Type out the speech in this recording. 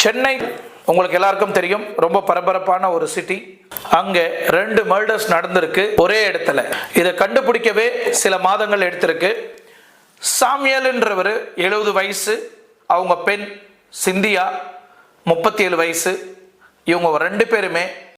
சென்னை உங்களுக்கு எல்லாருக்கும் தெரியும், ரொம்ப பரபரப்பான ஒரு சிட்டி. அங்கே 2 மர்டர்ஸ் நடந்திருக்கு ஒரே இடத்துல. இதை கண்டுபிடிக்கவே சில மாதங்கள் எடுத்திருக்கு. சாமியல்ன்றவர் 70 வயசு, அவங்க பெண் சிந்தியா 37 வயசு. இவங்க 2 பேருமே